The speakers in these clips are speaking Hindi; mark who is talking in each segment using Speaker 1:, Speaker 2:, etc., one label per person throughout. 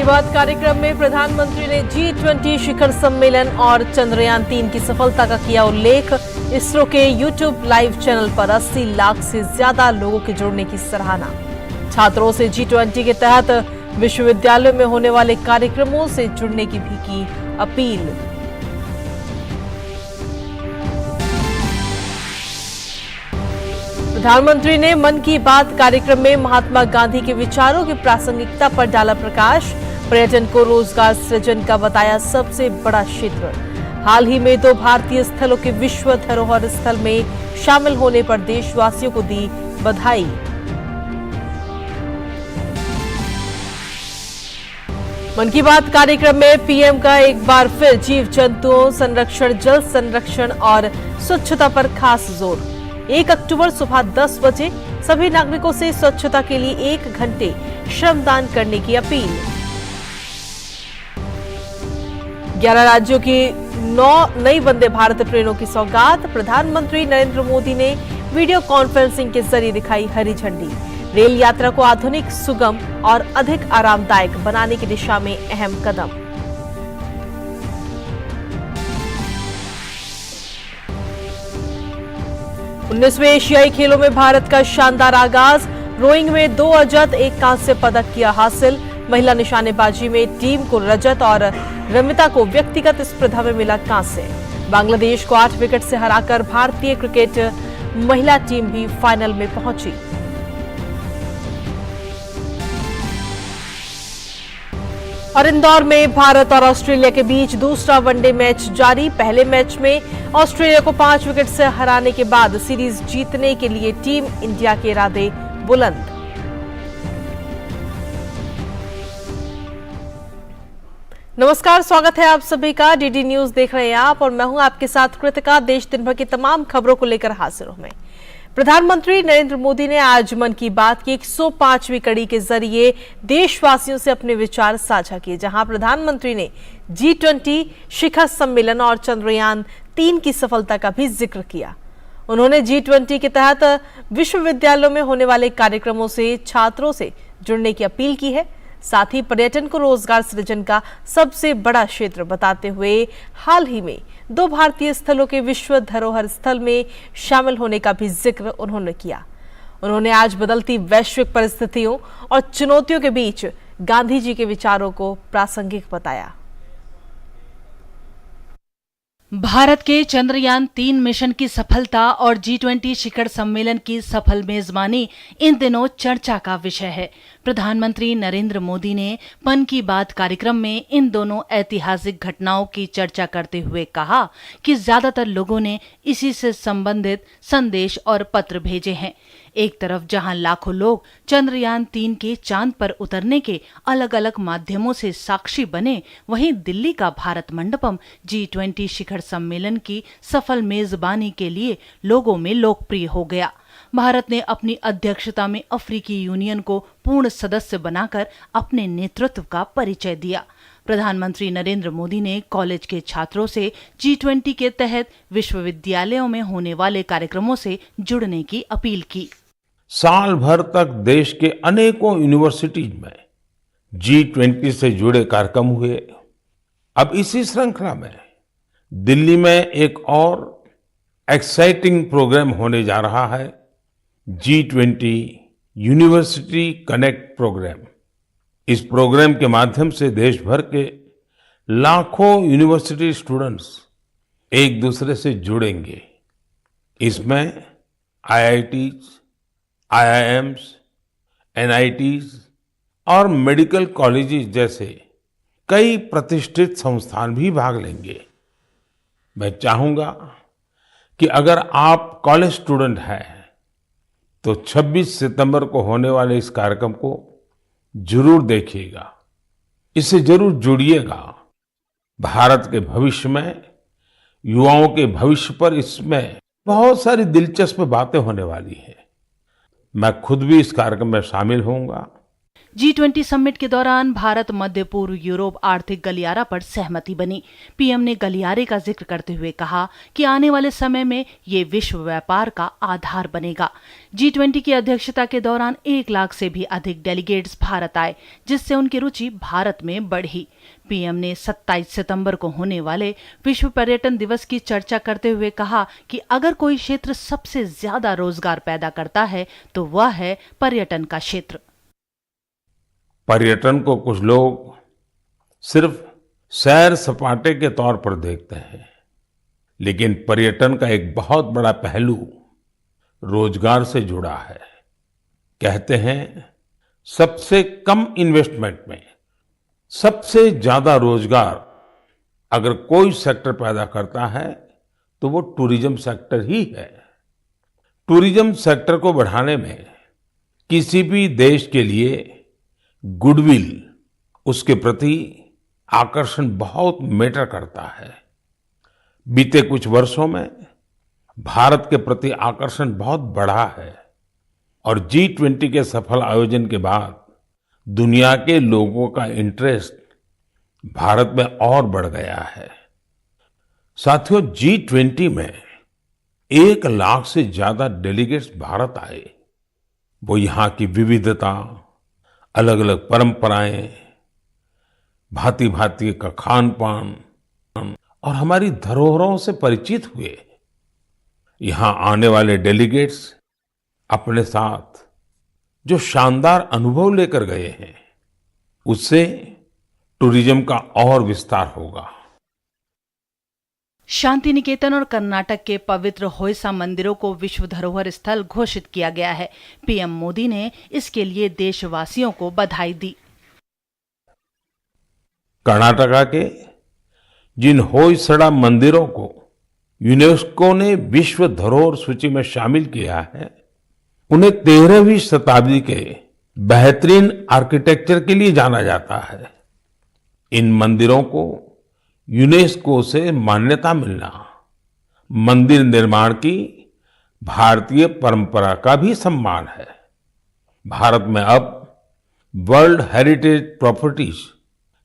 Speaker 1: बात कार्यक्रम में प्रधानमंत्री ने G20 शिखर सम्मेलन और चंद्रयान-3 की सफलता का किया उल्लेख। इसरो के YouTube लाइव चैनल पर 80 लाख से ज्यादा लोगों के जुड़ने की सराहना। छात्रों से G20 के तहत विश्वविद्यालयों में होने वाले कार्यक्रमों से जुड़ने की भी की अपील। प्रधानमंत्री ने मन की बात कार्यक्रम में महात्मा गांधी के विचारों की प्रासंगिकता पर डाला प्रकाश। पर्यटन को रोजगार सृजन का बताया सबसे बड़ा क्षेत्र। हाल ही में 2 भारतीय स्थलों के विश्व धरोहर स्थल में शामिल होने पर देशवासियों को दी बधाई। मन की बात कार्यक्रम में पीएम का एक बार फिर जीव जंतुओं संरक्षण, जल संरक्षण और स्वच्छता पर खास जोर। 1 अक्टूबर सुबह 10 बजे सभी नागरिकों से स्वच्छता के लिए 1 घंटे श्रमदान करने की अपील। 11 राज्यों की 9 नई वंदे भारत ट्रेनों की सौगात। प्रधानमंत्री नरेंद्र मोदी ने वीडियो कॉन्फ्रेंसिंग के जरिए दिखाई हरी झंडी। रेल यात्रा को आधुनिक, सुगम और अधिक आरामदायक बनाने की दिशा में अहम कदम। उन्नीसवें एशियाई खेलों में भारत का शानदार आगाज। रोइंग में 2 रजत, 1 कांस्य पदक किया हासिल। महिला निशानेबाजी में टीम को रजत और रमिता को व्यक्तिगत स्पर्धा में मिला कांस्य। बांग्लादेश को 8 विकेट से हराकर भारतीय क्रिकेट महिला टीम भी फाइनल में पहुंची। और इंदौर में भारत और ऑस्ट्रेलिया के बीच दूसरा वनडे मैच जारी। पहले मैच में ऑस्ट्रेलिया को 5 विकेट से हराने के बाद सीरीज जीतने के लिए टीम इंडिया के इरादे बुलंद। नमस्कार, स्वागत है आप सभी का। डीडी न्यूज देख रहे हैं आप और मैं हूं आपके साथ कृतिका। देश दिन भर की तमाम खबरों को लेकर हाजिर हूं मैं। प्रधानमंत्री नरेंद्र मोदी ने आज मन की बात की 105वीं कड़ी के जरिए देशवासियों से अपने विचार साझा किए, जहां प्रधानमंत्री ने G20 शिखर सम्मेलन और चंद्रयान-3 की सफलता का भी जिक्र किया। उन्होंने G20 के तहत विश्वविद्यालयों में होने वाले कार्यक्रमों से छात्रों से जुड़ने की अपील की है। साथ ही पर्यटन को रोजगार सृजन का सबसे बड़ा क्षेत्र बताते हुए हाल ही में 2 भारतीय स्थलों के विश्व धरोहर स्थल में शामिल होने का भी जिक्र उन्होंने किया। उन्होंने आज बदलती वैश्विक परिस्थितियों और चुनौतियों के बीच गांधी जी के विचारों को प्रासंगिक बताया।
Speaker 2: भारत के चंद्रयान-3 मिशन की सफलता और G20 शिखर सम्मेलन की सफल मेजबानी इन दिनों चर्चा का विषय है। प्रधानमंत्री नरेंद्र मोदी ने मन की बात कार्यक्रम में इन दोनों ऐतिहासिक घटनाओं की चर्चा करते हुए कहा कि ज्यादातर लोगों ने इसी से संबंधित संदेश और पत्र भेजे हैं। एक तरफ जहां लाखों लोग चंद्रयान-3 के चांद पर उतरने के अलग अलग माध्यमों से साक्षी बने, वहीं दिल्ली का भारत मंडपम G20 शिखर सम्मेलन की सफल मेजबानी के लिए लोगों में लोकप्रिय हो गया। भारत ने अपनी अध्यक्षता में अफ्रीकी यूनियन को पूर्ण सदस्य बनाकर अपने नेतृत्व का परिचय दिया। प्रधानमंत्री नरेंद्र मोदी ने कॉलेज के छात्रों से G20 के तहत विश्वविद्यालयों में होने वाले कार्यक्रमों से जुड़ने की अपील की।
Speaker 3: साल भर तक देश के अनेकों यूनिवर्सिटीज में G20 से जुड़े कार्यक्रम हुए। अब इसी श्रृंखला में दिल्ली में एक और एक्साइटिंग प्रोग्राम होने जा रहा है, G20 यूनिवर्सिटी कनेक्ट प्रोग्राम। इस प्रोग्राम के माध्यम से देश भर के लाखों यूनिवर्सिटी स्टूडेंट्स एक दूसरे से जुड़ेंगे। इसमें IITs, IIMs, NITs और मेडिकल कॉलेजेस जैसे कई प्रतिष्ठित संस्थान भी भाग लेंगे। मैं चाहूंगा कि अगर आप कॉलेज स्टूडेंट हैं तो 26 सितंबर को होने वाले इस कार्यक्रम को जरूर देखिएगा, इससे जरूर जुड़िएगा। भारत के भविष्य में, युवाओं के भविष्य पर इसमें बहुत सारी दिलचस्प बातें होने वाली हैं। मैं खुद भी इस कार्यक्रम में शामिल होऊंगा।
Speaker 2: G20 समिट के दौरान भारत मध्य पूर्व यूरोप आर्थिक गलियारा पर सहमति बनी। पीएम ने गलियारे का जिक्र करते हुए कहा कि आने वाले समय में ये विश्व व्यापार का आधार बनेगा। G20 की अध्यक्षता के दौरान 1 लाख से भी अधिक डेलीगेट्स भारत आए, जिससे उनकी रुचि भारत में बढ़ी। पीएम ने 27 सितंबर को होने वाले विश्व पर्यटन दिवस की चर्चा करते हुए कहा कि अगर कोई क्षेत्र सबसे ज्यादा रोजगार पैदा करता है तो वह है पर्यटन का क्षेत्र।
Speaker 3: पर्यटन को कुछ लोग सिर्फ सैर सपाटे के तौर पर देखते हैं, लेकिन पर्यटन का एक बहुत बड़ा पहलू रोजगार से जुड़ा है। कहते हैं सबसे कम इन्वेस्टमेंट में सबसे ज्यादा रोजगार अगर कोई सेक्टर पैदा करता है तो वो टूरिज्म सेक्टर ही है। टूरिज्म सेक्टर को बढ़ाने में किसी भी देश के लिए गुडविल, उसके प्रति आकर्षण बहुत मैटर करता है। बीते कुछ वर्षों में भारत के प्रति आकर्षण बहुत बढ़ा है और G20 के सफल आयोजन के बाद दुनिया के लोगों का इंटरेस्ट भारत में और बढ़ गया है। साथियों, G20 में 1 लाख से ज्यादा डेलीगेट्स भारत आए। वो यहाँ की विविधता, अलग अलग परंपराएं, भांति भांति का खान पान और हमारी धरोहरों से परिचित हुए। यहाँ आने वाले डेलीगेट्स अपने साथ जो शानदार अनुभव लेकर गए हैं, उससे टूरिज्म का और विस्तार होगा।
Speaker 2: शांति निकेतन और कर्नाटक के पवित्र होयसा मंदिरों को विश्व धरोहर स्थल घोषित किया गया है। पीएम मोदी ने इसके लिए देशवासियों को बधाई दी।
Speaker 3: कर्नाटका के जिन होयसड़ा मंदिरों को यूनेस्को ने विश्व धरोहर सूची में शामिल किया है, उन्हें 13वीं शताब्दी के बेहतरीन आर्किटेक्चर के लिए जाना जाता है। इन मंदिरों को यूनेस्को से मान्यता मिलना मंदिर निर्माण की भारतीय परंपरा का भी सम्मान है। भारत में अब वर्ल्ड हेरिटेज प्रॉपर्टीज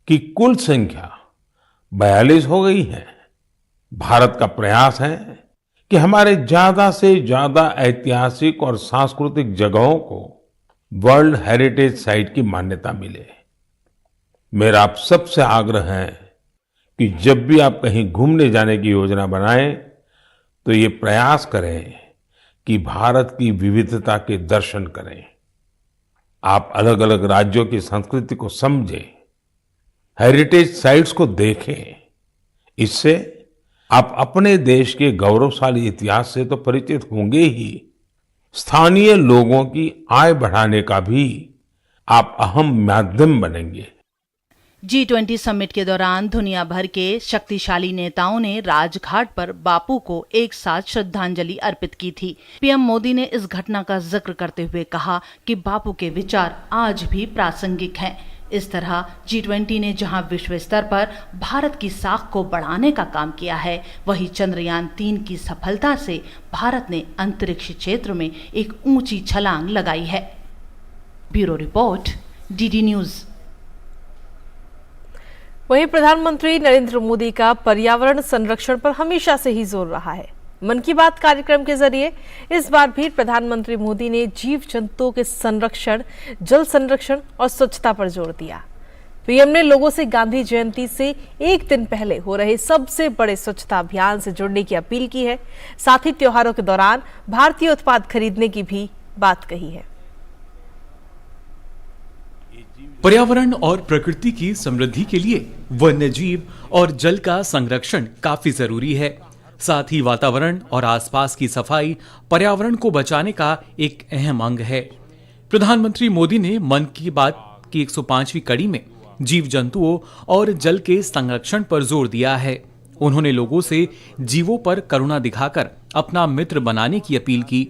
Speaker 3: की कुल संख्या 42 हो गई है। भारत का प्रयास है कि हमारे ज्यादा से ज्यादा ऐतिहासिक और सांस्कृतिक जगहों को वर्ल्ड हेरिटेज साइट की मान्यता मिले। मेरा आप सबसे आग्रह है कि जब भी आप कहीं घूमने जाने की योजना बनाएं तो ये प्रयास करें कि भारत की विविधता के दर्शन करें। आप अलग अलग राज्यों की संस्कृति को समझें, हेरिटेज साइट्स को देखें। इससे आप अपने देश के गौरवशाली इतिहास से तो परिचित होंगे ही, स्थानीय लोगों की आय बढ़ाने का भी आप अहम माध्यम बनेंगे।
Speaker 2: G20 समिट के दौरान दुनिया भर के शक्तिशाली नेताओं ने राजघाट पर बापू को एक साथ श्रद्धांजलि अर्पित की थी। पीएम मोदी ने इस घटना का जिक्र करते हुए कहा कि बापू के विचार आज भी प्रासंगिक हैं। इस तरह G20 ने जहां विश्व स्तर पर भारत की साख को बढ़ाने का काम किया है, वहीं चंद्रयान 3 की सफलता से भारत ने अंतरिक्ष क्षेत्र में एक ऊंची छलांग लगाई है। Bureau report, DD news.
Speaker 1: वहीं प्रधानमंत्री नरेंद्र मोदी का पर्यावरण संरक्षण पर हमेशा से ही जोर रहा है। मन की बात कार्यक्रम के जरिए इस बार भी प्रधानमंत्री मोदी ने जीव जंतुओं के संरक्षण, जल संरक्षण और स्वच्छता पर जोर दिया। पीएम ने लोगों से गांधी जयंती से एक दिन पहले हो रहे सबसे बड़े स्वच्छता अभियान से जुड़ने की अपील की है। साथ ही त्योहारों के दौरान भारतीय उत्पाद खरीदने की भी बात कही है।
Speaker 4: पर्यावरण और प्रकृति की समृद्धि के लिए वन्यजीव और जल का संरक्षण काफी जरूरी है। साथ ही वातावरण और आसपास की सफाई पर्यावरण को बचाने का एक अहम अंग है। प्रधानमंत्री मोदी ने मन की बात की 105वीं कड़ी में जीव जंतुओं और जल के संरक्षण पर जोर दिया है। उन्होंने लोगों से जीवों पर करुणा दिखाकर अपना मित्र बनाने की अपील की।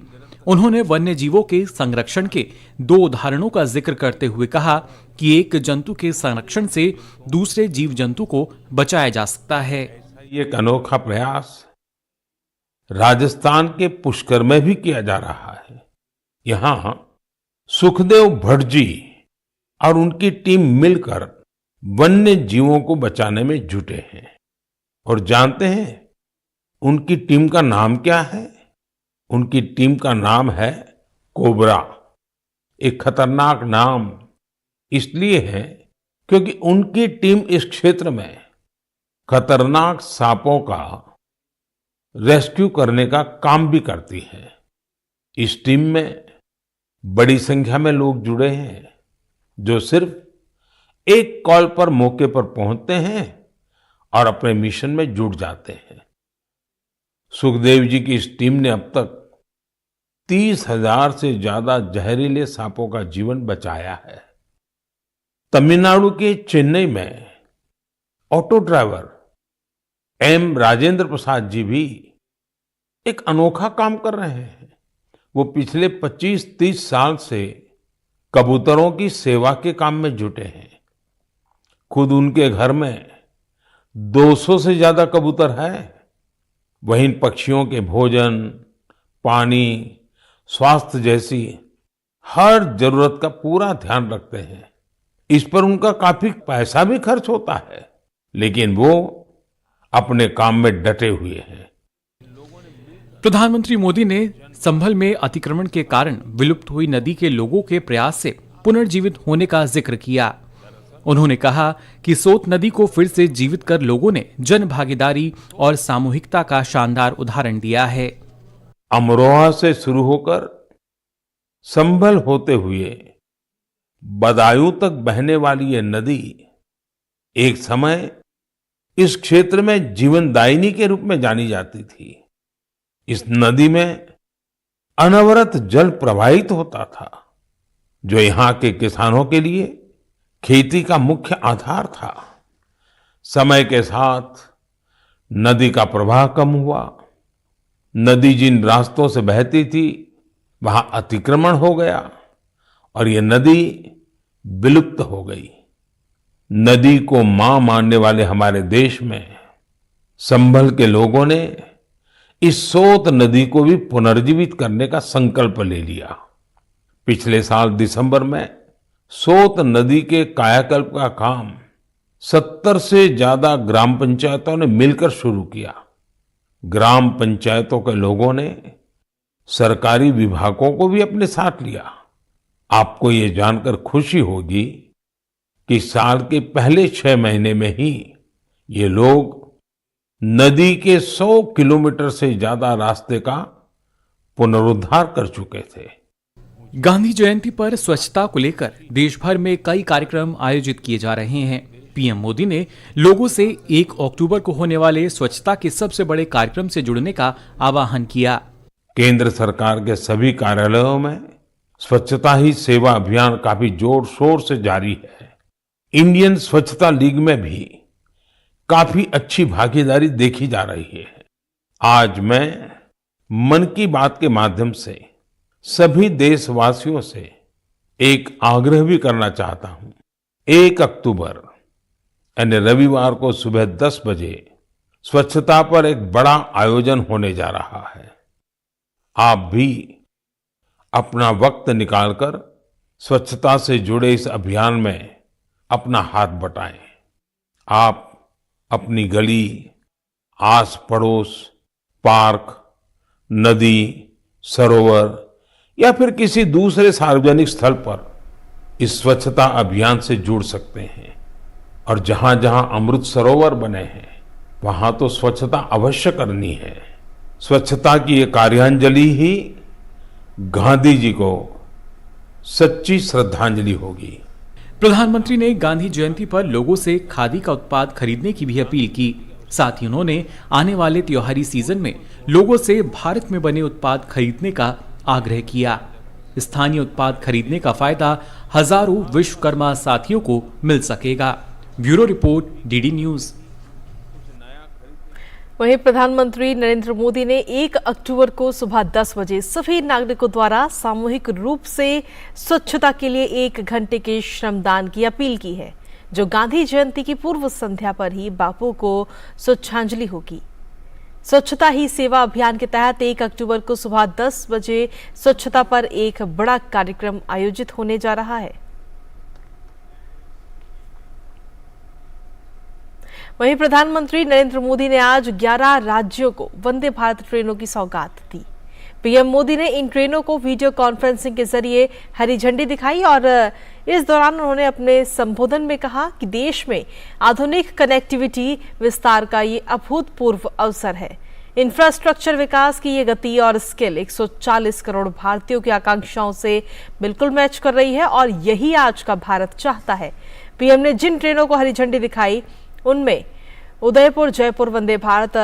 Speaker 4: उन्होंने वन्य जीवों के संरक्षण के 2 उदाहरणों का जिक्र करते हुए कहा कि एक जंतु के संरक्षण से दूसरे जीव जंतु को बचाया जा सकता है।
Speaker 3: एक अनोखा प्रयास राजस्थान के पुष्कर में भी किया जा रहा है। यहाँ सुखदेव भट्ट जी और उनकी टीम मिलकर वन्य जीवों को बचाने में जुटे हैं। और जानते हैं उनकी टीम का नाम क्या है? उनकी टीम का नाम है कोबरा। एक खतरनाक नाम इसलिए है क्योंकि उनकी टीम इस क्षेत्र में खतरनाक सांपों का रेस्क्यू करने का काम भी करती है। इस टीम में बड़ी संख्या में लोग जुड़े हैं जो सिर्फ एक कॉल पर मौके पर पहुंचते हैं और अपने मिशन में जुट जाते हैं। सुखदेव जी की इस टीम ने अब तक 30,000 से ज्यादा जहरीले सांपों का जीवन बचाया है। तमिलनाडु के चेन्नई में auto driver M Rajendra Prasad ji भी एक अनोखा काम कर रहे हैं। वो पिछले 25-30 साल से कबूतरों की सेवा के काम में जुटे हैं। खुद उनके घर में 200 से ज्यादा कबूतर है। वहीं इन पक्षियों के भोजन, पानी, स्वास्थ्य जैसी हर जरूरत का पूरा ध्यान रखते हैं। इस पर उनका काफी पैसा भी खर्च होता है, लेकिन वो अपने काम में डटे हुए हैं।
Speaker 4: प्रधानमंत्री मोदी ने संभल में अतिक्रमण के कारण विलुप्त हुई नदी के लोगों के प्रयास से पुनर्जीवित होने का जिक्र किया। उन्होंने कहा कि सोत नदी को फिर से जीवित कर लोगों ने जन भागीदारी और सामूहिकता का शानदार उदाहरण दिया है।
Speaker 3: अमरोहा से शुरू होकर संभल होते हुए बदायूं तक बहने वाली ये नदी एक समय इस क्षेत्र में जीवनदायिनी के रूप में जानी जाती थी। इस नदी में अनवरत जल प्रवाहित होता था, जो यहाँ के किसानों के लिए खेती का मुख्य आधार था। समय के साथ नदी का प्रवाह कम हुआ। नदी जिन रास्तों से बहती थी वहां अतिक्रमण हो गया और ये नदी विलुप्त हो गई। नदी को मां मानने वाले हमारे देश में संभल के लोगों ने इस सोत नदी को भी पुनर्जीवित करने का संकल्प ले लिया। पिछले साल दिसंबर में सोत नदी के कायाकल्प का काम 70 से ज्यादा ग्राम पंचायतों ने मिलकर शुरू किया। ग्राम पंचायतों के लोगों ने सरकारी विभागों को भी अपने साथ लिया। आपको ये जानकर खुशी होगी कि साल के पहले 6 महीने में ही ये लोग नदी के 100 किलोमीटर से ज्यादा रास्ते का पुनरुद्धार कर चुके थे।
Speaker 4: गांधी जयंती पर स्वच्छता को लेकर देश भर में कई कार्यक्रम आयोजित किए जा रहे हैं। पीएम मोदी ने लोगों से 1 अक्टूबर को होने वाले स्वच्छता के सबसे बड़े कार्यक्रम से जुड़ने का आह्वान किया।
Speaker 3: केंद्र सरकार के सभी कार्यालयों में स्वच्छता ही सेवा अभियान काफी जोर शोर से जारी है। इंडियन स्वच्छता लीग में भी काफी अच्छी भागीदारी देखी जा रही है। आज मैं मन की बात के माध्यम से सभी देशवासियों से एक आग्रह भी करना चाहता हूं। 1 अक्टूबर यानी रविवार को सुबह 10 बजे स्वच्छता पर एक बड़ा आयोजन होने जा रहा है। आप भी अपना वक्त निकालकर स्वच्छता से जुड़े इस अभियान में अपना हाथ बटाएं। आप अपनी गली, आस पड़ोस, पार्क, नदी, सरोवर या फिर किसी दूसरे सार्वजनिक स्थल पर इस स्वच्छता अभियान से जुड़ सकते हैं। और जहां जहां अमृत सरोवर बने हैं वहां तो स्वच्छता अवश्य करनी है। स्वच्छता की ये कार्यांजलि ही गांधी जी को सच्ची श्रद्धांजलि होगी।
Speaker 4: प्रधानमंत्री ने गांधी जयंती पर लोगों से खादी का उत्पाद खरीदने की भी अपील की। साथ ही उन्होंने आने वाले त्योहारी सीजन में लोगों से भारत में बने उत्पाद खरीदने का आग्रह किया। स्थानीय उत्पाद खरीदने का फायदा हजारों विश्वकर्मा साथियों को मिल सकेगा। Bureau report, DD news.
Speaker 1: वहीं प्रधानमंत्री नरेंद्र मोदी ने 1 अक्टूबर को सुबह 10 बजे सभी नागरिकों द्वारा सामूहिक रूप से स्वच्छता के लिए 1 घंटे के श्रमदान की अपील की है, जो गांधी जयंती की पूर्व संध्या पर ही बापू को स्वच्छांजलि होगी। स्वच्छता ही सेवा अभियान के तहत 1 अक्टूबर को सुबह 10 बजे स्वच्छता पर एक बड़ा कार्यक्रम आयोजित होने जा रहा है। वहीं प्रधानमंत्री नरेंद्र मोदी ने आज 11 राज्यों को वंदे भारत ट्रेनों की सौगात दी। पीएम मोदी ने इन ट्रेनों को वीडियो कॉन्फ्रेंसिंग के जरिए हरी झंडी दिखाई और इस दौरान उन्होंने अपने संबोधन में कहा कि देश में आधुनिक कनेक्टिविटी विस्तार का ये अभूतपूर्व अवसर है। इंफ्रास्ट्रक्चर विकास की ये गति और स्किल 140 करोड़ भारतीयों की आकांक्षाओं से बिल्कुल मैच कर रही है और यही आज का भारत चाहता है। पीएम ने जिन ट्रेनों को हरी झंडी दिखाई उनमें उदयपुर जयपुर वंदे भारत,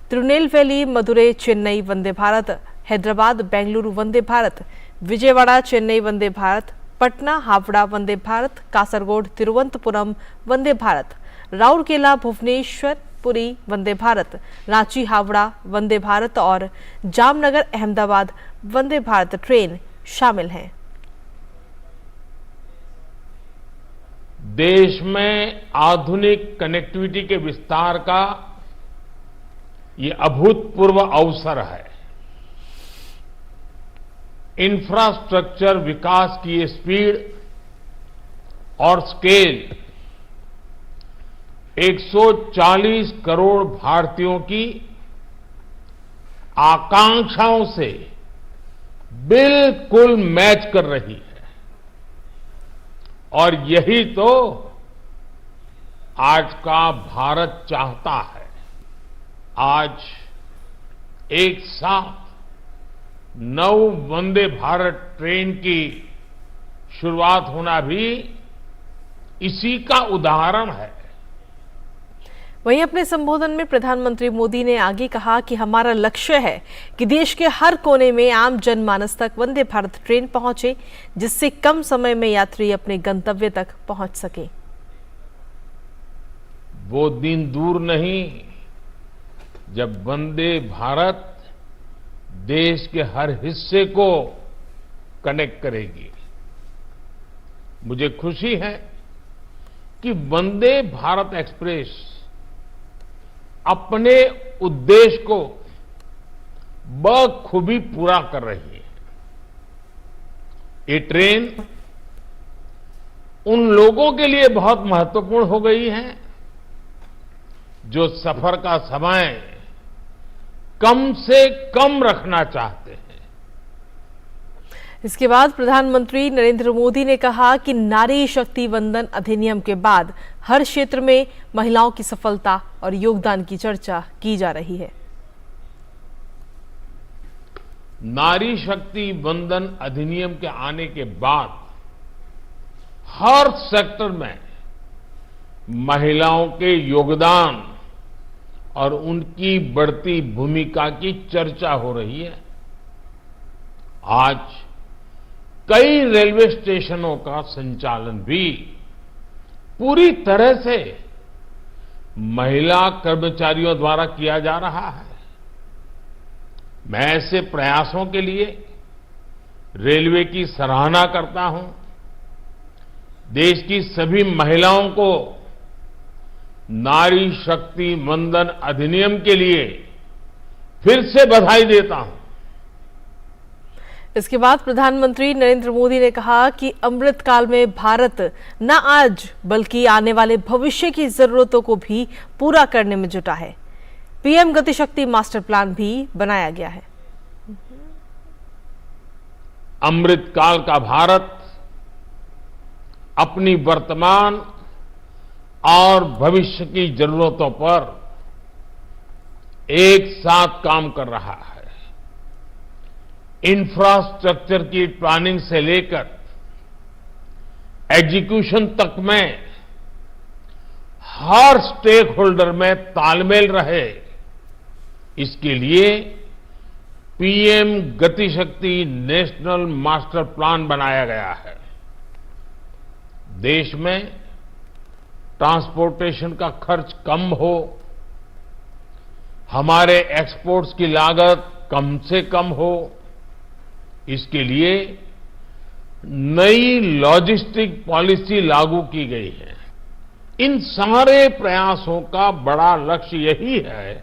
Speaker 1: तिरुनेलवेली मदुरै चेन्नई वंदे भारत, हैदराबाद बेंगलुरु वंदे भारत, विजयवाड़ा चेन्नई वंदे भारत, पटना हावड़ा वंदे भारत, कासरगोड तिरुवनंतपुरम वंदे भारत, राउरकेला भुवनेश्वर पुरी वंदे भारत, रांची हावड़ा वंदे भारत और जामनगर अहमदाबाद वंदे भारत ट्रेन शामिल हैं।
Speaker 3: देश में आधुनिक कनेक्टिविटी के विस्तार का ये अभूतपूर्व अवसर है। इंफ्रास्ट्रक्चर विकास की ये स्पीड और स्केल 140 करोड़ भारतीयों की आकांक्षाओं से बिल्कुल मैच कर रही है और यही तो आज का भारत चाहता है। आज एक साथ 9 वंदे भारत ट्रेन की शुरुआत होना भी इसी का उदाहरण है।
Speaker 1: वहीं अपने संबोधन में प्रधानमंत्री मोदी ने आगे कहा कि हमारा लक्ष्य है कि देश के हर कोने में आम जनमानस तक वंदे भारत ट्रेन पहुंचे, जिससे कम समय में यात्री अपने गंतव्य तक पहुंच सके।
Speaker 3: वो दिन दूर नहीं जब वंदे भारत देश के हर हिस्से को कनेक्ट करेगी। मुझे खुशी है कि वंदे भारत एक्सप्रेस अपने उद्देश्य को बखूबी पूरा कर रही है। ये ट्रेन उन लोगों के लिए बहुत महत्वपूर्ण हो गई है जो सफर का समय कम से कम रखना चाहते हैं।
Speaker 1: इसके बाद प्रधानमंत्री नरेंद्र मोदी ने कहा कि नारी शक्ति वंदन अधिनियम के बाद हर क्षेत्र में महिलाओं की सफलता और योगदान की चर्चा की जा रही है।
Speaker 3: नारी शक्ति वंदन अधिनियम के आने के बाद हर सेक्टर में महिलाओं के योगदान और उनकी बढ़ती भूमिका की चर्चा हो रही है। आज कई रेलवे स्टेशनों का संचालन भी पूरी तरह से महिला कर्मचारियों द्वारा किया जा रहा है। मैं ऐसे प्रयासों के लिए रेलवे की सराहना करता हूं। देश की सभी महिलाओं को नारी शक्ति वंदन अधिनियम के लिए फिर से बधाई देता हूं।
Speaker 1: इसके बाद प्रधानमंत्री नरेंद्र मोदी ने कहा कि अमृत काल में भारत न आज बल्कि आने वाले भविष्य की जरूरतों को भी पूरा करने में जुटा है। पीएम गति शक्ति मास्टर प्लान भी बनाया गया है।
Speaker 3: अमृत काल का भारत अपनी वर्तमान और भविष्य की जरूरतों पर एक साथ काम कर रहा है। इंफ्रास्ट्रक्चर की प्लानिंग से लेकर एग्जीक्यूशन तक में हर स्टेक होल्डर में तालमेल रहे, इसके लिए पीएम गति शक्ति नेशनल मास्टर प्लान बनाया गया है। देश में ट्रांसपोर्टेशन का खर्च कम हो, हमारे एक्सपोर्ट्स की लागत कम से कम हो, इसके लिए नई लॉजिस्टिक पॉलिसी लागू की गई है। इन सारे प्रयासों का बड़ा लक्ष्य यही है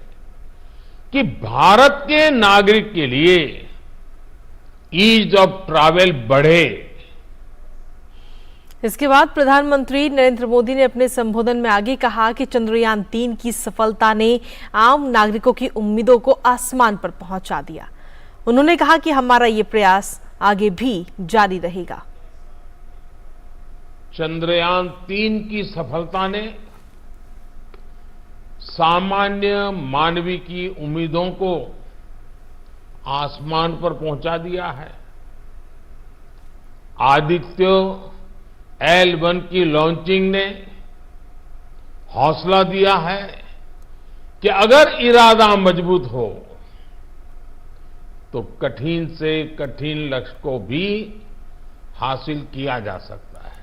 Speaker 3: कि भारत के नागरिक के लिए ईज ऑफ ट्रैवल बढ़े।
Speaker 1: इसके बाद प्रधानमंत्री नरेंद्र मोदी ने अपने संबोधन में आगे कहा कि चंद्रयान 3 की सफलता ने आम नागरिकों की उम्मीदों को आसमान पर पहुंचा दिया। उन्होंने कहा कि हमारा ये प्रयास आगे भी जारी रहेगा।
Speaker 3: चंद्रयान 3 की सफलता ने सामान्य मानवीय की उम्मीदों को आसमान पर पहुंचा दिया है। आदित्य L1 की लॉन्चिंग ने हौसला दिया है कि अगर इरादा मजबूत हो तो कठिन से कठिन लक्ष्य को भी हासिल किया जा सकता है।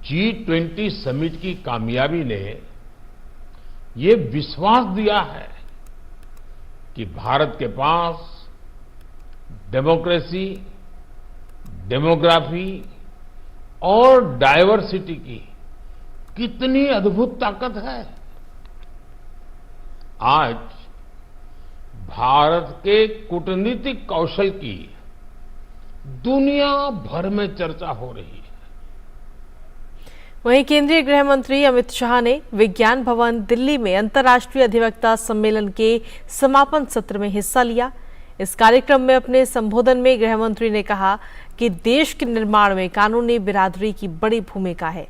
Speaker 3: G20 समिट की कामयाबी ने ये विश्वास दिया है कि भारत के पास डेमोक्रेसी, डेमोग्राफी और डायवर्सिटी की कितनी अद्भुत ताकत है। आज भारत के कूटनीतिक कौशल की दुनिया भर में चर्चा हो रही है।
Speaker 1: वहीं केंद्रीय गृह मंत्री अमित शाह ने विज्ञान भवन दिल्ली में अंतर्राष्ट्रीय अधिवक्ता सम्मेलन के समापन सत्र में हिस्सा लिया। इस कार्यक्रम में अपने संबोधन में गृह मंत्री ने कहा कि देश के निर्माण में कानूनी बिरादरी की बड़ी भूमिका है।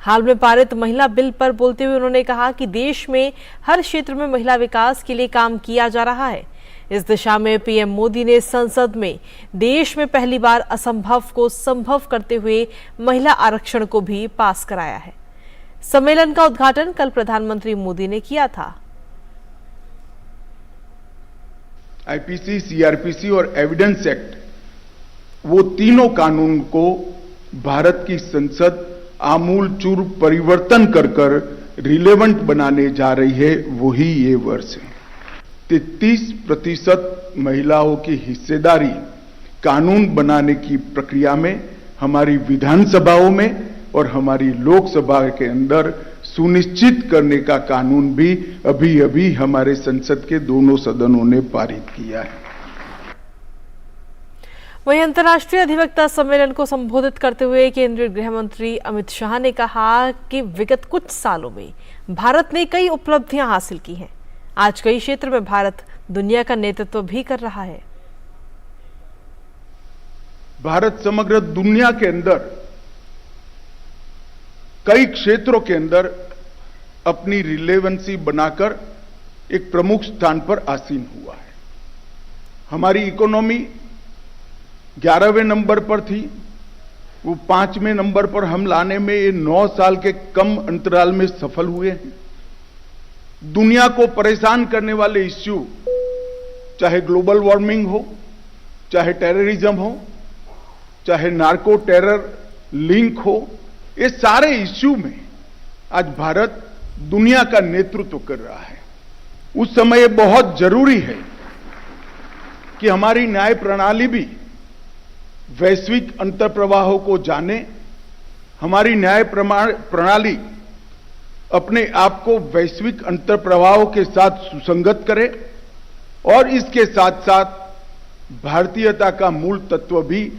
Speaker 1: हाल में पारित महिला बिल पर बोलते हुए उन्होंने कहा कि देश में हर क्षेत्र में महिला विकास के लिए काम किया जा रहा है। इस दिशा में पीएम मोदी ने संसद में देश में पहली बार असंभव को संभव करते हुए महिला आरक्षण को भी पास कराया है। सम्मेलन का उद्घाटन कल प्रधानमंत्री मोदी ने किया था।
Speaker 5: आईपीसी, सीआरपीसी और एविडेंस एक्ट, वो तीनों कानून को भारत की संसद आमूलचूल परिवर्तन कर रिलेवेंट बनाने जा रही है। वही ये वर्ष है। 33% महिलाओं की हिस्सेदारी कानून बनाने की प्रक्रिया में हमारी विधानसभाओं में और हमारी लोकसभा के अंदर सुनिश्चित करने का कानून भी अभी अभी हमारे संसद के दोनों सदनों ने पारित किया है।
Speaker 1: वहीं अंतर्राष्ट्रीय अधिवक्ता सम्मेलन को संबोधित करते हुए केंद्रीय गृह मंत्री अमित शाह ने कहा कि विगत कुछ सालों में भारत ने कई उपलब्धियां हासिल की हैं। आज कई क्षेत्र में भारत दुनिया का नेतृत्व भी कर रहा है।
Speaker 5: भारत समग्र दुनिया के अंदर कई क्षेत्रों के अंदर अपनी रिलेवेंसी बनाकर एक प्रमुख स्थान पर आसीन हुआ है। हमारी इकोनॉमी 11वें नंबर पर थी, वो 5वें नंबर पर हम लाने में ये 9 साल के कम अंतराल में सफल हुए हैं। दुनिया को परेशान करने वाले इश्यू, चाहे ग्लोबल वार्मिंग हो, चाहे टेररिज्म हो, चाहे नार्को टेरर लिंक हो, ये सारे इश्यू में आज भारत दुनिया का नेतृत्व कर रहा है। उस समय बहुत जरूरी है कि हमारी न्याय प्रणाली भी वैश्विक अंतर्प्रवाहों को जाने, हमारी न्याय प्रणाली अपने आप को वैश्विक अंतर्प्रवाहों के साथ सुसंगत करे और इसके साथ साथ भारतीयता का मूल तत्व भी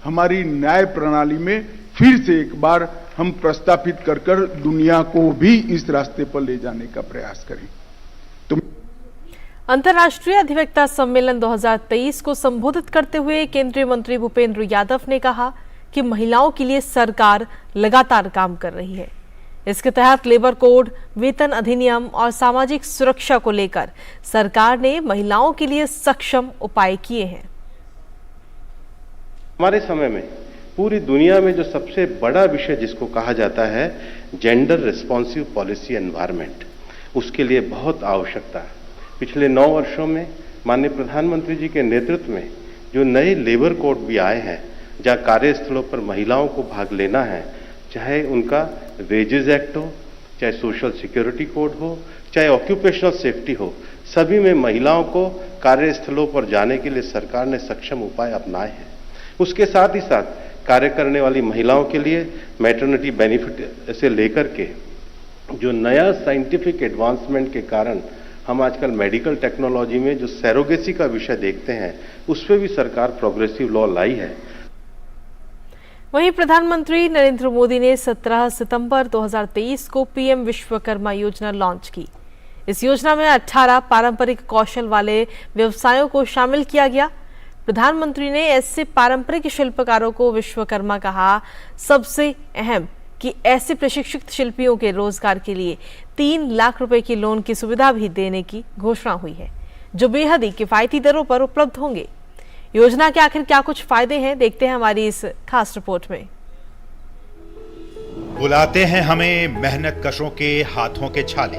Speaker 5: हमारी न्याय प्रणाली में फिर से एक बार हम प्रस्तापित कर दुनिया को भी इस रास्ते पर ले जाने का प्रयास करें।
Speaker 1: अंतर्राष्ट्रीय अधिवक्ता सम्मेलन 2023 को संबोधित करते हुए केंद्रीय मंत्री भूपेंद्र यादव ने कहा कि महिलाओं के लिए सरकार लगातार काम कर रही है। इसके तहत लेबर कोड, वेतन अधिनियम और सामाजिक सुरक्षा को लेकर सरकार ने महिलाओं के लिए सक्षम उपाय किए हैं।
Speaker 6: हमारे समय में पूरी दुनिया में जो सबसे बड़ा विषय जिसको कहा जाता है जेंडर रिस्पॉन्सिव पॉलिसी एनवायरनमेंट, उसके लिए बहुत आवश्यकता है। पिछले 9 वर्षों में माननीय प्रधानमंत्री जी के नेतृत्व में जो नए लेबर कोड भी आए हैं, जहाँ कार्यस्थलों पर महिलाओं को भाग लेना है, चाहे उनका वेजेस एक्ट हो, चाहे सोशल सिक्योरिटी कोड हो, चाहे ऑक्यूपेशनल सेफ्टी हो, सभी में महिलाओं को कार्यस्थलों पर जाने के लिए सरकार ने सक्षम उपाय अपनाए हैं। उसके साथ ही साथ कार्य करने वाली महिलाओं के लिए मैटरनिटी बेनिफिट से लेकर के जो नया साइंटिफिक एडवांसमेंट के कारण हम आजकल मेडिकल टेक्नोलॉजी में जो सैरोगेसी का विषय देखते हैं, उस पर भी सरकार प्रोग्रेसिव लॉ लाई है।
Speaker 1: वहीं प्रधानमंत्री नरेंद्र मोदी ने 17 सितंबर 2023 को पीएम विश्वकर्मा योजना लॉन्च की। इस योजना में 18 पारंपरिक कौशल वाले व्यवसायों को शामिल किया गया। प्रधानमंत्री ने ऐसे पारंपरिक शिल्पकारों को विश्वकर्मा कहा। सबसे अहम कि ऐसे प्रशिक्षित शिल्पियों के रोजगार के लिए 3 लाख रुपए की लोन की सुविधा भी देने की घोषणा हुई है, जो बेहद ही किफायती दरों पर उपलब्ध होंगे। योजना के आखिर क्या कुछ फायदे हैं, देखते हैं हमारी इस खास रिपोर्ट में।
Speaker 7: बुलाते हैं हमें मेहनत कशों के हाथों के छाले,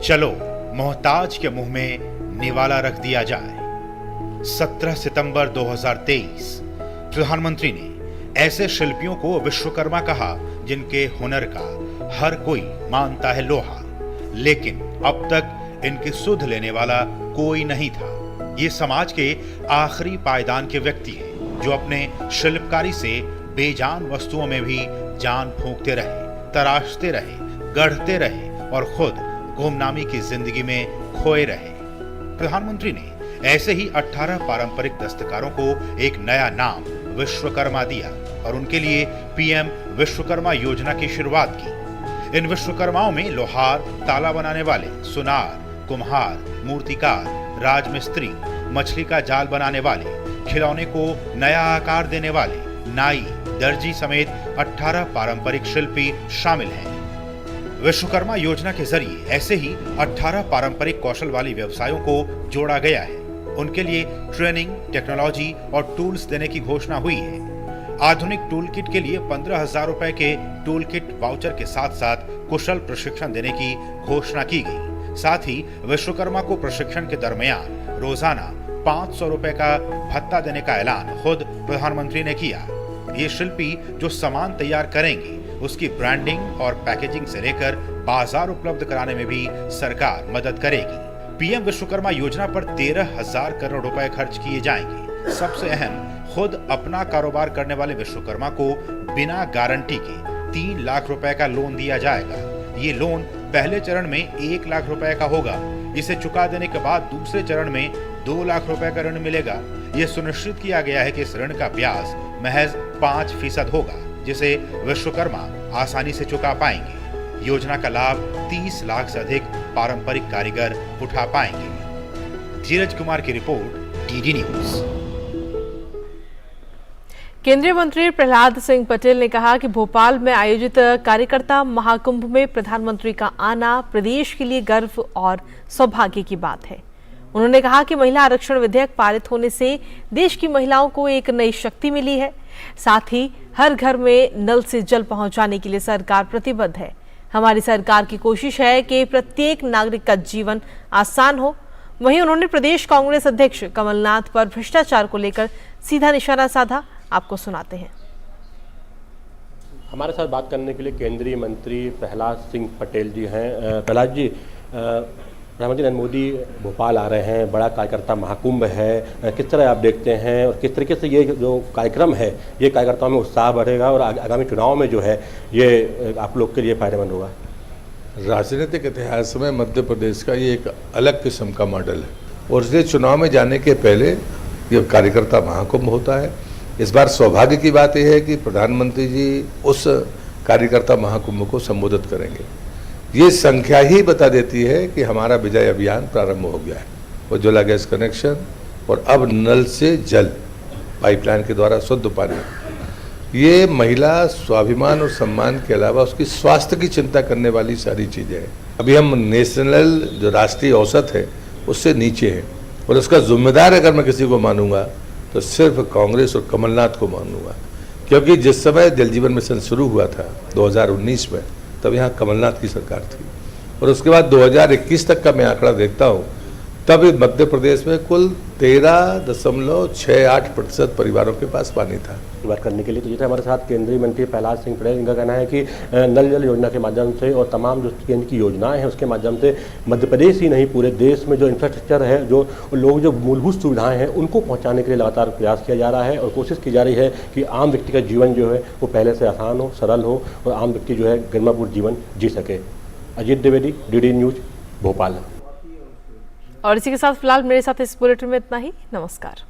Speaker 7: चलो मोहताज के मुंह में निवाला रख दिया जाए। 17 सितंबर 2023 प्रधानमंत्री ने ऐसे शिल्पियों को विश्वकर्मा कहा जिनके हुनर का हर कोई मानता है लोहा, लेकिन अब तक इनकी सुध लेने वाला कोई नहीं था। ये समाज के आखिरी पायदान के व्यक्ति हैं, जो अपने शिल्पकारी से बेजान वस्तुओं में भी जान फूंकते रहे, तराशते रहे, गढ़ते रहे और खुद गुमनामी की जिंदगी में खोए रहे। प्रधानमंत्री ने ऐसे ही 18 पारंपरिक दस्तकारों को एक नया नाम विश्वकर्मा दिया और उनके लिए पीएम विश्वकर्मा योजना की शुरुआत की। इन विश्वकर्माओं में लोहार, ताला बनाने वाले, सुनार, कुम्हार, मूर्तिकार, राजमिस्त्री, मछली का जाल बनाने वाले, खिलौने को नया आकार देने वाले, नाई, दर्जी समेत 18 पारंपरिक शिल्पी शामिल हैं। विश्वकर्मा योजना के जरिए ऐसे ही 18 पारंपरिक कौशल वाली व्यवसायों को जोड़ा गया है। उनके लिए ट्रेनिंग, टेक्नोलॉजी और टूल्स देने की घोषणा हुई है। आधुनिक टूल किट के लिए 15,000 रुपए के टूल किट वाउचर के साथ साथ कुशल प्रशिक्षण देने की घोषणा की गई। साथ ही विश्वकर्मा को प्रशिक्षण के दरमियान रोजाना 500 रुपए का भत्ता देने का ऐलान खुद प्रधानमंत्री ने किया। ये शिल्पी जो सामान तैयार करेंगे, उसकी ब्रांडिंग और पैकेजिंग से लेकर बाजार उपलब्ध कराने में भी सरकार मदद करेगी। पीएम विश्वकर्मा योजना पर 13,000 करोड़ रुपए खर्च किए जाएंगे। सबसे अहम, खुद अपना कारोबार करने वाले विश्वकर्मा को बिना गारंटी के 3 लाख रुपए का लोन दिया जाएगा। ये लोन पहले चरण में 1 लाख रुपए का होगा। इसे चुका देने के बाद दूसरे चरण में 2 लाख रुपए का ऋण मिलेगा। ये सुनिश्चित किया गया है कि इस ऋण का ब्याज महज 5% होगा, जिसे विश्वकर्मा आसानी से चुका पाएंगे। योजना का लाभ 30 लाख से अधिक पारंपरिक कारीगर उठा पाएंगे। धीरज कुमार की रिपोर्ट, डीडी न्यूज।
Speaker 1: केंद्रीय मंत्री प्रहलाद सिंह पटेल ने कहा कि भोपाल में आयोजित कार्यकर्ता महाकुंभ में प्रधानमंत्री का आना प्रदेश के लिए गर्व और सौभाग्य की बात है। उन्होंने कहा कि महिला आरक्षण विधेयक पारित होने से देश की महिलाओं को एक नई शक्ति मिली है। साथ ही हर घर में नल से जल पहुंचाने के लिए सरकार प्रतिबद्ध है। हमारी सरकार की कोशिश है कि प्रत्येक नागरिक का जीवन आसान हो। वहीं उन्होंने प्रदेश कांग्रेस अध्यक्ष कमलनाथ पर भ्रष्टाचार को लेकर सीधा निशाना साधा। आपको सुनाते हैं।
Speaker 8: हमारे साथ बात करने के लिए केंद्रीय मंत्री प्रहलाद सिंह पटेल जी हैं। प्रहलाद जी, प्रधानमंत्री नरेंद्र मोदी भोपाल आ रहे हैं, बड़ा कार्यकर्ता महाकुंभ है, किस तरह आप देखते हैं और किस तरीके से ये जो कार्यक्रम है ये कार्यकर्ताओं में उत्साह बढ़ेगा और आगामी चुनाव में जो है ये आप लोग के लिए फायदेमंद होगा?
Speaker 9: राजनीतिक इतिहास में मध्य प्रदेश का ये एक अलग किस्म का मॉडल है और इसलिए चुनाव में जाने के पहले ये कार्यकर्ता महाकुंभ होता है। इस बार सौभाग्य की बात यह है कि प्रधानमंत्री जी उस कार्यकर्ता महाकुंभ को संबोधित करेंगे। ये संख्या ही बता देती है कि हमारा विजय अभियान प्रारंभ हो गया है। उज्ज्वला गैस कनेक्शन और अब नल से जल पाइपलाइन के द्वारा शुद्ध पानी, ये महिला स्वाभिमान और सम्मान के अलावा उसकी स्वास्थ्य की चिंता करने वाली सारी चीज़ें हैं। अभी हम नेशनल जो राष्ट्रीय औसत है उससे नीचे हैं और उसका जिम्मेदार अगर मैं किसी को मानूंगा तो सिर्फ कांग्रेस और कमलनाथ को मानूंगा, क्योंकि जिस समय जल जीवन मिशन शुरू हुआ था 2019 में, तब यहाँ कमलनाथ की सरकार थी और उसके बाद 2021 तक का मैं आंकड़ा देखता हूँ, तब मध्य प्रदेश में कुल 13.68% परिवारों के पास पानी था।
Speaker 8: बात करने के लिए तो जैसे हमारे साथ केंद्रीय मंत्री प्रहलाद सिंह पटेल, इनका कहना है कि नल जल योजना के माध्यम से और तमाम जो केंद्र की योजनाएं हैं उसके माध्यम से मध्य प्रदेश ही नहीं पूरे देश में जो इंफ्रास्ट्रक्चर है, जो लोग जो मूलभूत सुविधाएं हैं उनको पहुंचाने के लिए लगातार प्रयास किया जा रहा है और कोशिश की जा रही है कि आम व्यक्ति का जीवन जो है वो पहले से आसान हो, सरल हो और आम व्यक्ति जो है गरिमापूर्ण जीवन जी सके। Ajit Dwivedi, DD news, Bhopal.
Speaker 1: और इसी के साथ फिलहाल मेरे साथ इस बुलेटिन में इतना ही। नमस्कार।